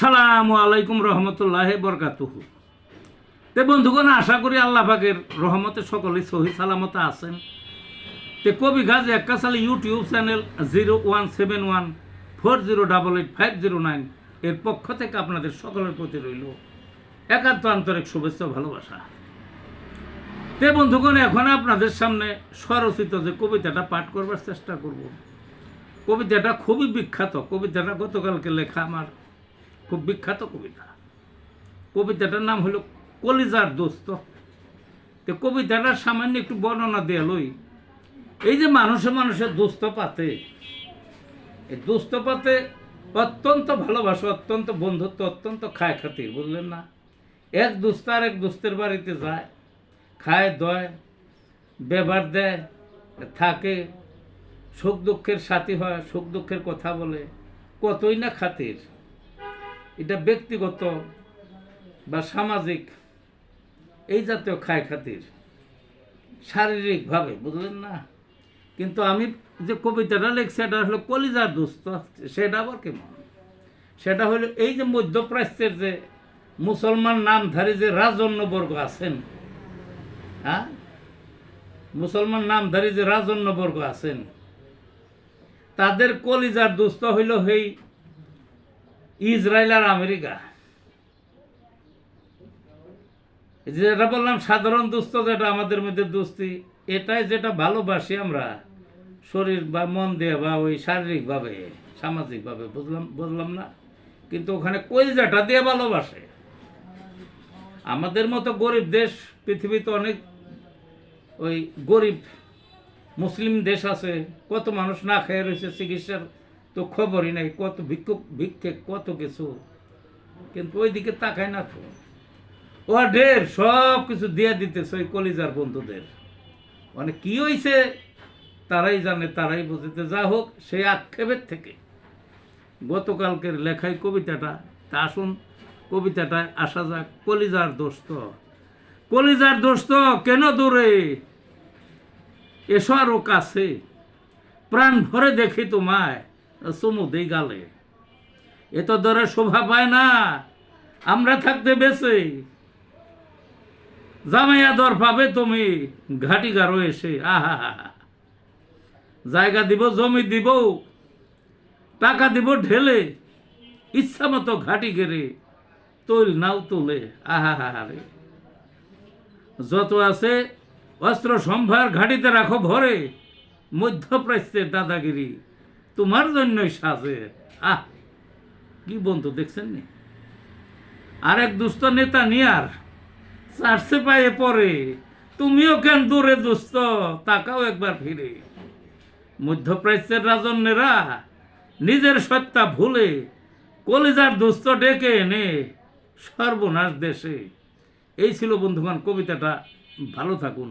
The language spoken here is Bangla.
আসসালামু আলাইকুম রহমতুল্লাহি বরকাতুহু। তে বন্ধুগণ, আশা করি আল্লাহ পাকের রহমতে সকলেই সহি সালামতে আছেন। তে কবি গাজী এক্কাশালী ইউটিউব চ্যানেল 017140885009 এর পক্ষ থেকে আপনাদের সকলের প্রতি রইল একান্ত আন্তরিক শুভেচ্ছা ভালোবাসা। তে বন্ধুগণ, এখন আপনাদের সামনে স্বরচিত যে কবিতাটা পাঠ করবার চেষ্টা করব। কবিতাটা খুবই বিখ্যাত। কবিতাটা গতকালকে লেখা আমার খুব বিখ্যাত কবিতা। কবিতাটার নাম হলো কলিজার দোস্ত। তো কবিতাটার সামান্য একটু বর্ণনা দিয়ে লই। এই যে মানুষের দোস্ত পাতে, এই দোস্ত পাতে অত্যন্ত ভালোবাসা, অত্যন্ত বন্ধুত্ব, অত্যন্ত খায় খাতির, বুঝলেন না? এক দোস্ত আর এক দোস্তের বাড়িতে যায়, খায় দয়, ব্যবহার দেয়, থাকে, সুখ দুঃখের সাথী হয়, সুখ দুঃখের কথা বলে, কতই না খাতির। এটা ব্যক্তিগত বা সামাজিক এই জাতীয় খায় খাতির, শারীরিকভাবে, বুঝলেন না? কিন্তু আমি যে কবিতাটা লিখছি এটা হলো কলিজার দোস্ত। সেটা আবার কেমন? সেটা হলো এই যে মধ্যপ্রাচ্যের যে মুসলমান নামধারী যে রাজন্যবর্গ আছেন, হ্যাঁ, মুসলমান নামধারী যে রাজন্যবর্গ আছেন, তাদের কলিজার দোস্ত হইল এই ইসরায়েল আর আমেরিকা। যেটা বললাম সাধারণ দোস্ত, যেটা আমাদের মধ্যে দোস্তি, এটাই যেটা ভালোবাসি আমরা শরীর বা মন দিয়ে বা ওই শারীরিকভাবে সামাজিকভাবে, বুঝলাম না? কিন্তু ওখানে কলিজাটা দিয়ে ভালোবাসে। আমাদের মতো গরিব দেশ পৃথিবীতে অনেক ওই গরিব মুসলিম দেশ আছে, কত মানুষ না খেয়ে রয়েছে, চিকিৎসার তো খবরই নাই, কত ভিক্ষে কত কিছু, কিন্তু ওই দিকে তাকায় না তো। ও ঢের সব কিছু দিয়ে দিতেছে ওই কলিজার বন্ধুদের। মানে কি হয়েছে তারাই জানে, তারাই বুঝতে। যা হোক, সেই আক্ষেপের থেকে গতকালকের লেখায় কবিতাটা, তা আসুন কবিতাটায় আসা যাক। কলিজার দোস্ত, কলিজার দোস্ত কেন দূরে, এসো আরো কাছে, প্রাণ ভরে দেখি তোমায় চুমু দেই গালে। এ তো ধরে শোভা পায় না আমরা থাকতে বেঁচে, জামাইয়া দর পাবে তুমি ঘাটি গারো এসে। আহা, জায়গা দিব, জমি দিব, টাকা দিব ঢেলে, ইচ্ছা মতো ঘাটি গেড়ে তৈল নাও তোলে। আহা রে, যত আছে অস্ত্র সম্ভার ঘাটিতে রাখো ভরে, মধ্যপ্রাচ্যের দাদাগিরি তোমার জন্যই সাজে। আহ, কি বন্ধু দেখছেন নি? আরেক দুস্থ নেতা নিয়ার চার্চে পায়ে পড়ে, তুমিও কেন দূরে দুস্থ, তাকাও একবার ফিরে। মধ্যপ্রাচ্যের রাজন্যেরা নিজের সত্তা ভুলে কলিজার দুস্থ ডেকে এনে সর্বনাশ দেশে। এই ছিল বন্ধুগণ কবিতাটা। ভালো থাকুন।